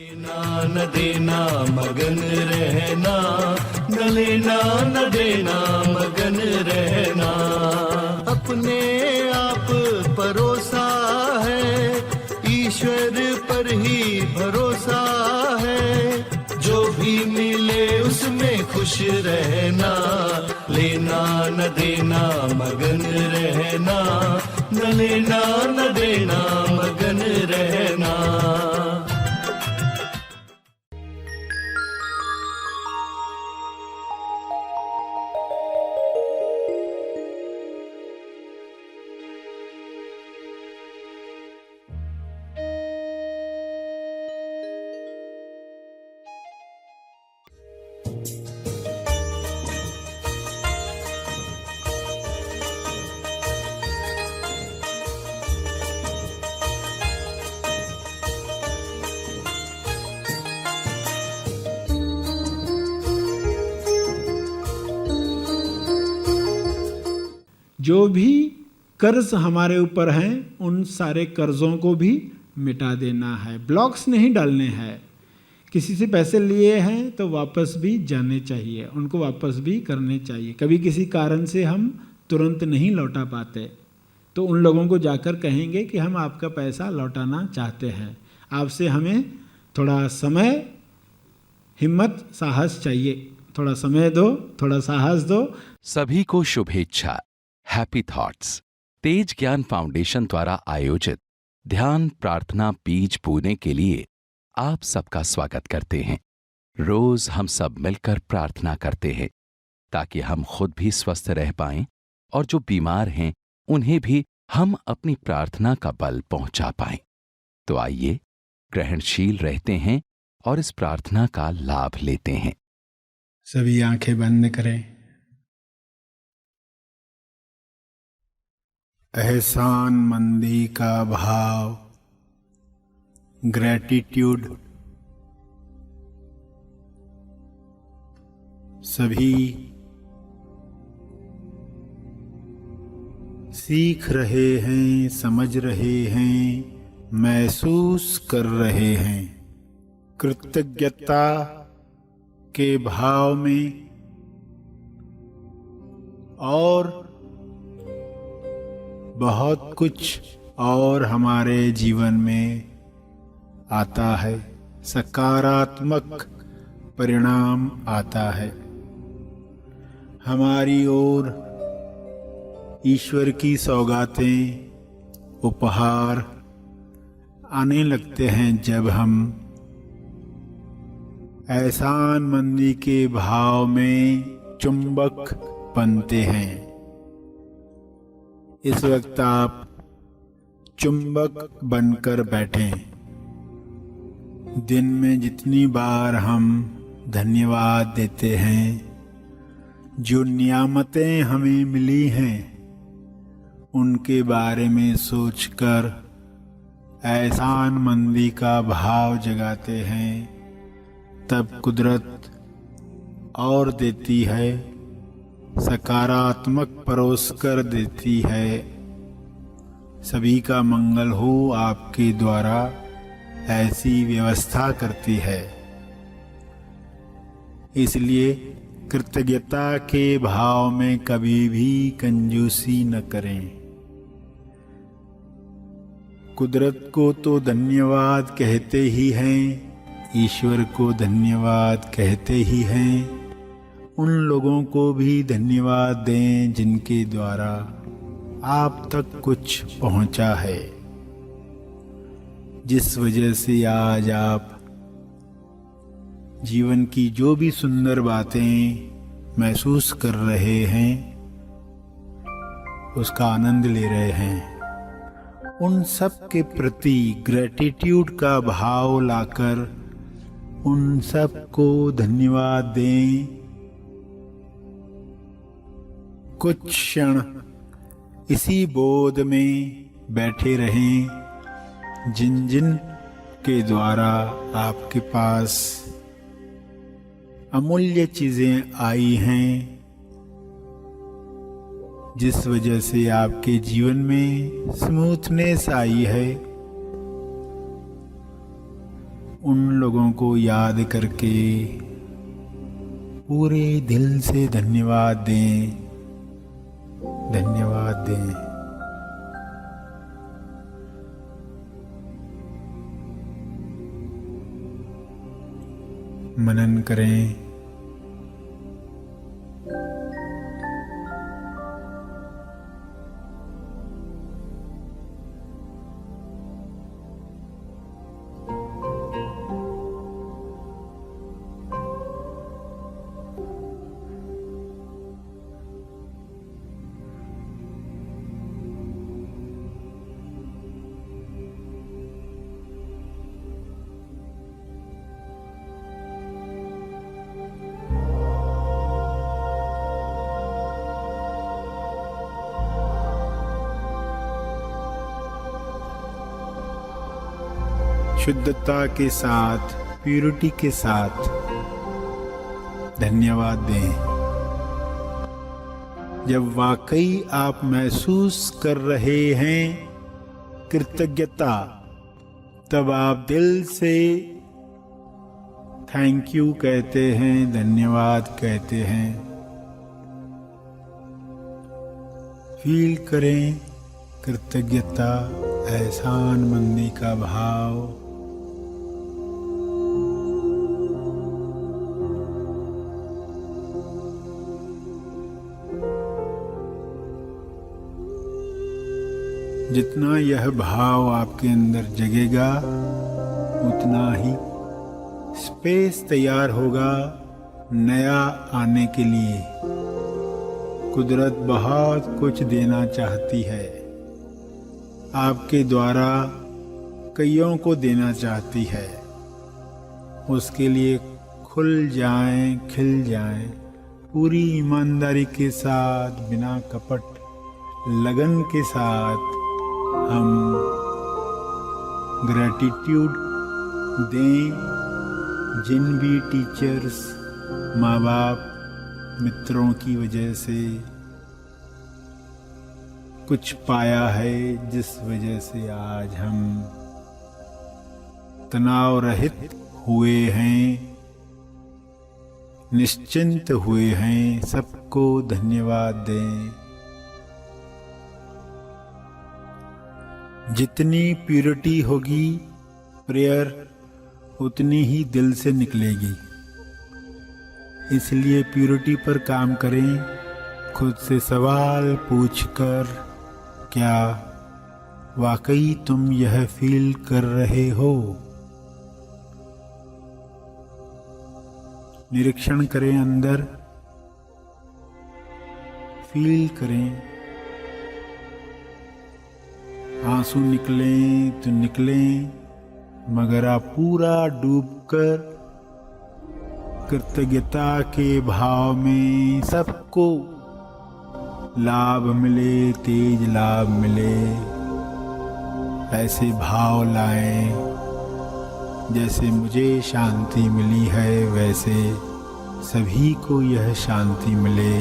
लेना न देना मगन रहना, न लेना न देना मगन रहना। अपने आप परोसा है, ईश्वर पर ही भरोसा है। जो भी मिले उसमें खुश रहना, लेना न देना मगन रहना, न लेना न देना मगन रहना। जो भी कर्ज हमारे ऊपर हैं उन सारे कर्जों को भी मिटा देना है, ब्लॉक्स नहीं डालने हैं। किसी से पैसे लिए हैं तो वापस भी जाने चाहिए, उनको वापस भी करने चाहिए। कभी किसी कारण से हम तुरंत नहीं लौटा पाते तो उन लोगों को जाकर कहेंगे कि हम आपका पैसा लौटाना चाहते हैं, आपसे हमें थोड़ा समय, हिम्मत, साहस चाहिए, थोड़ा समय दो, थोड़ा साहस दो। सभी को शुभेच्छा। हैप्पी थॉट्स तेज ज्ञान फाउंडेशन द्वारा आयोजित ध्यान प्रार्थना बीज बोने के लिए आप सबका स्वागत करते हैं। रोज हम सब मिलकर प्रार्थना करते हैं ताकि हम खुद भी स्वस्थ रह पाएं और जो बीमार हैं उन्हें भी हम अपनी प्रार्थना का बल पहुंचा पाएं। तो आइए ग्रहणशील रहते हैं और इस प्रार्थना का लाभ लेते हैं। सभी आंखें बंद करें। एहसान मंदी का भाव, ग्रैटिट्यूड सभी सीख रहे हैं, समझ रहे हैं, महसूस कर रहे हैं। कृतज्ञता के भाव में और बहुत कुछ और हमारे जीवन में आता है, सकारात्मक परिणाम आता है। हमारी ओर ईश्वर की सौगातें, उपहार आने लगते हैं जब हम एहसानमंदी के भाव में चुंबक बनते हैं। इस वक्त आप चुंबक बनकर बैठें। दिन में जितनी बार हम धन्यवाद देते हैं, जो नियामतें हमें मिली हैं उनके बारे में सोचकर एहसानमंदी का भाव जगाते हैं, तब कुदरत और देती है, सकारात्मक परोस कर देती है। सभी का मंगल हो आपके द्वारा ऐसी व्यवस्था करती है। इसलिए कृतज्ञता के भाव में कभी भी कंजूसी न करें। कुदरत को तो धन्यवाद कहते ही हैं, ईश्वर को धन्यवाद कहते ही हैं। उन लोगों को भी धन्यवाद दें जिनके द्वारा आप तक कुछ पहुंचा है, जिस वजह से आज आप जीवन की जो भी सुंदर बातें महसूस कर रहे हैं उसका आनंद ले रहे हैं। उन सब के प्रति ग्रैटिट्यूड का भाव लाकर उन सब को धन्यवाद दें। कुछ क्षण इसी बोध में बैठे रहें जिन जिन के द्वारा आपके पास अमूल्य चीजें आई हैं, जिस वजह से आपके जीवन में स्मूथनेस आई है। उन लोगों को याद करके पूरे दिल से धन्यवाद दें, धन्यवाद दें। मनन करें। शुद्धता के साथ, प्यूरिटी के साथ धन्यवाद दें। जब वाकई आप महसूस कर रहे हैं कृतज्ञता, तब आप दिल से थैंक यू कहते हैं, धन्यवाद कहते हैं। फील करें कृतज्ञता, एहसानमंदी का भाव। जितना यह भाव आपके अंदर जगेगा, उतना ही स्पेस तैयार होगा नया आने के लिए। कुदरत बहुत कुछ देना चाहती है, आपके द्वारा कईयों को देना चाहती है। उसके लिए खुल जाएं, खिल जाएं, पूरी ईमानदारी के साथ, बिना कपट, लगन के साथ हम ग्रैटिट्यूड दें। जिन भी टीचर्स, माँ बाप, मित्रों की वजह से कुछ पाया है, जिस वजह से आज हम तनाव रहित हुए हैं, निश्चिंत हुए हैं, सबको धन्यवाद दें। जितनी प्यूरिटी होगी प्रेयर, उतनी ही दिल से निकलेगी। इसलिए प्यूरिटी पर काम करें। खुद से सवाल पूछकर, क्या वाकई तुम यह फील कर रहे हो? निरीक्षण करें अंदर, फील करें। आंसू निकलें तो निकलें, मगर आप पूरा डूबकर कृतज्ञता के भाव में सबको लाभ मिले, तेज लाभ मिले, ऐसे भाव लाएं। जैसे मुझे शांति मिली है, वैसे सभी को यह शांति मिले,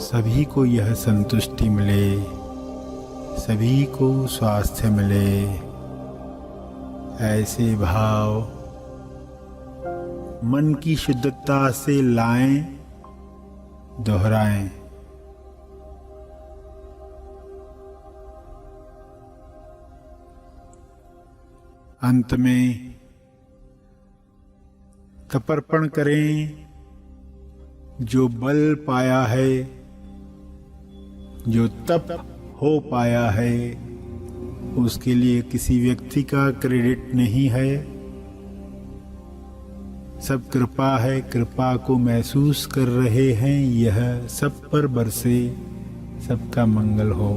सभी को यह संतुष्टि मिले, सभी को स्वास्थ्य मिले। ऐसे भाव मन की शुद्धता से लाएं, दोहराएं। अंत में तर्पण करें। जो बल पाया है, जो तप हो पाया है, उसके लिए किसी व्यक्ति का क्रेडिट नहीं है। सब कृपा है, कृपा को महसूस कर रहे हैं। यह सब पर बरसे, सबका मंगल हो।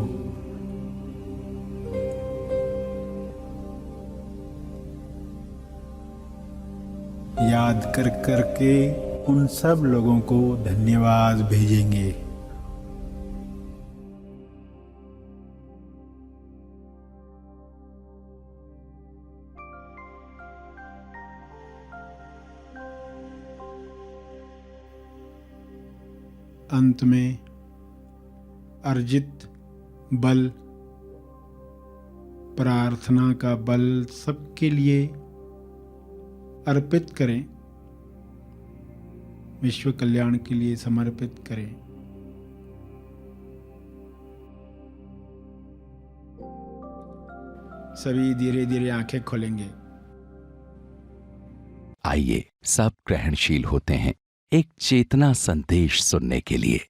याद कर करके उन सब लोगों को धन्यवाद भेजेंगे। अंत में अर्जित बल, प्रार्थना का बल सबके लिए अर्पित करें, विश्व कल्याण के लिए समर्पित करें। सभी धीरे धीरे आंखें खोलेंगे। आइए सब ग्रहणशील होते हैं एक चेतना संदेश सुनने के लिए।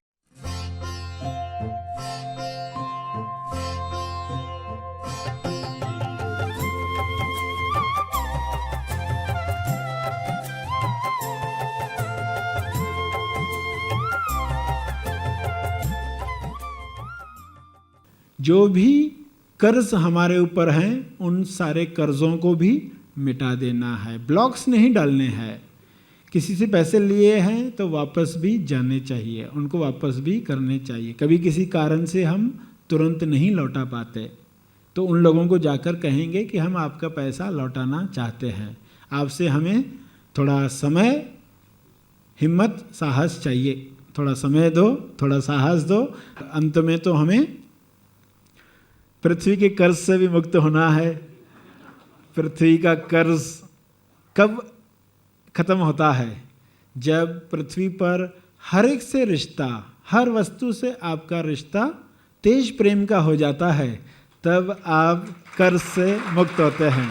जो भी कर्ज हमारे ऊपर हैं उन सारे कर्जों को भी मिटा देना है, ब्लॉक्स नहीं डालने हैं। किसी से पैसे लिए हैं तो वापस भी जाने चाहिए, उनको वापस भी करने चाहिए। कभी किसी कारण से हम तुरंत नहीं लौटा पाते तो उन लोगों को जाकर कहेंगे कि हम आपका पैसा लौटाना चाहते हैं, आपसे हमें थोड़ा समय, हिम्मत, साहस चाहिए, थोड़ा समय दो, थोड़ा साहस दो। अंत में तो हमें पृथ्वी के कर्ज से भी मुक्त होना है। पृथ्वी का कर्ज कब खत्म होता है? जब पृथ्वी पर हर एक से रिश्ता, हर वस्तु से आपका रिश्ता तेज प्रेम का हो जाता है, तब आप कर्ज से मुक्त होते हैं।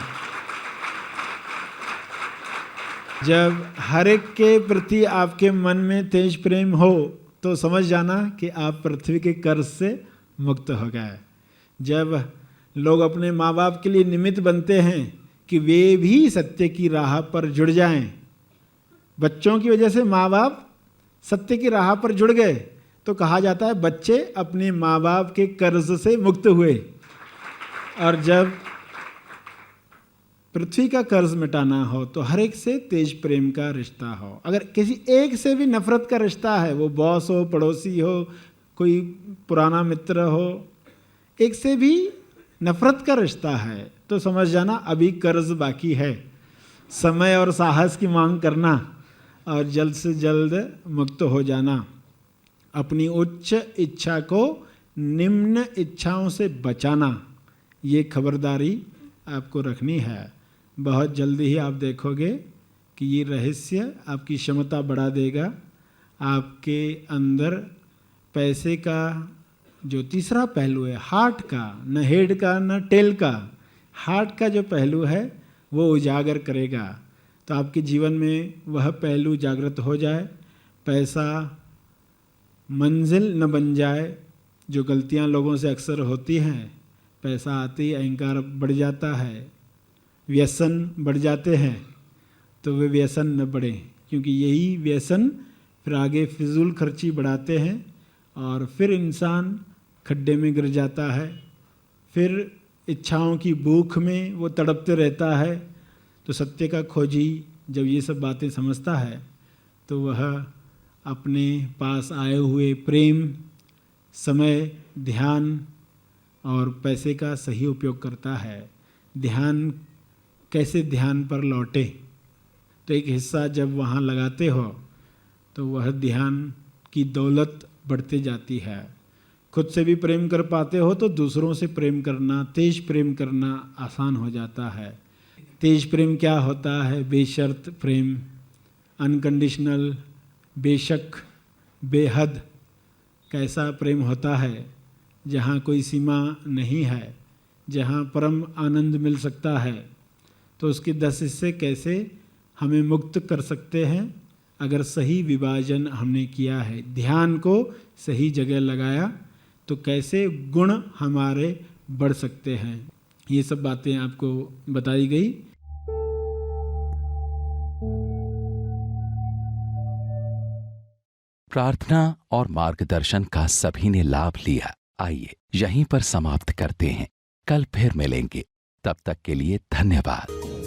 जब हर एक के प्रति आपके मन में तेज प्रेम हो तो समझ जाना कि आप पृथ्वी के कर्ज से मुक्त हो गए। जब लोग अपने माँ बाप के लिए निमित्त बनते हैं कि वे भी सत्य की राह पर जुड़ जाएं, बच्चों की वजह से माँ बाप सत्य की राह पर जुड़ गए तो कहा जाता है बच्चे अपने माँ बाप के कर्ज से मुक्त हुए। और जब पृथ्वी का कर्ज मिटाना हो तो हर एक से तेज प्रेम का रिश्ता हो। अगर किसी एक से भी नफरत का रिश्ता है, वो बॉस हो, पड़ोसी हो, कोई पुराना मित्र हो, एक से भी नफरत का रिश्ता है तो समझ जाना अभी कर्ज बाकी है। समय और साहस की मांग करना और जल्द से जल्द मुक्त हो जाना। अपनी उच्च इच्छा को निम्न इच्छाओं से बचाना, ये खबरदारी आपको रखनी है। बहुत जल्दी ही आप देखोगे कि ये रहस्य आपकी क्षमता बढ़ा देगा। आपके अंदर पैसे का जो तीसरा पहलू है, हार्ट का, न हेड का न टेल का, हार्ट का जो पहलू है वो उजागर करेगा तो आपके जीवन में वह पहलू जागृत हो जाए। पैसा मंजिल न बन जाए, जो गलतियां लोगों से अक्सर होती हैं। पैसा आते ही अहंकार बढ़ जाता है, व्यसन बढ़ जाते हैं, तो वे व्यसन न बढ़े, क्योंकि यही व्यसन फिर आगे फिजूल खर्ची बढ़ाते हैं और फिर इंसान खड्डे में गिर जाता है। फिर इच्छाओं की भूख में वो तड़पते रहता है। तो सत्य का खोजी जब ये सब बातें समझता है तो वह अपने पास आए हुए प्रेम, समय, ध्यान और पैसे का सही उपयोग करता है। ध्यान कैसे ध्यान पर लौटे, तो एक हिस्सा जब वहाँ लगाते हो तो वह ध्यान की दौलत बढ़ते जाती है। खुद से भी प्रेम कर पाते हो तो दूसरों से प्रेम करना, तेज प्रेम करना आसान हो जाता है। तेज प्रेम क्या होता है? बेशर्त प्रेम, अनकंडीशनल, बेशक, बेहद। कैसा प्रेम होता है? जहाँ कोई सीमा नहीं है, जहाँ परम आनंद मिल सकता है। तो उसके 10 हिस्से कैसे हमें मुक्त कर सकते हैं अगर सही विभाजन हमने किया है, ध्यान को सही जगह लगाया, तो कैसे गुण हमारे बढ़ सकते हैं। ये सब बातें आपको बताई गई। प्रार्थना और मार्गदर्शन का सभी ने लाभ लिया। आइए यहीं पर समाप्त करते हैं, कल फिर मिलेंगे। तब तक के लिए धन्यवाद।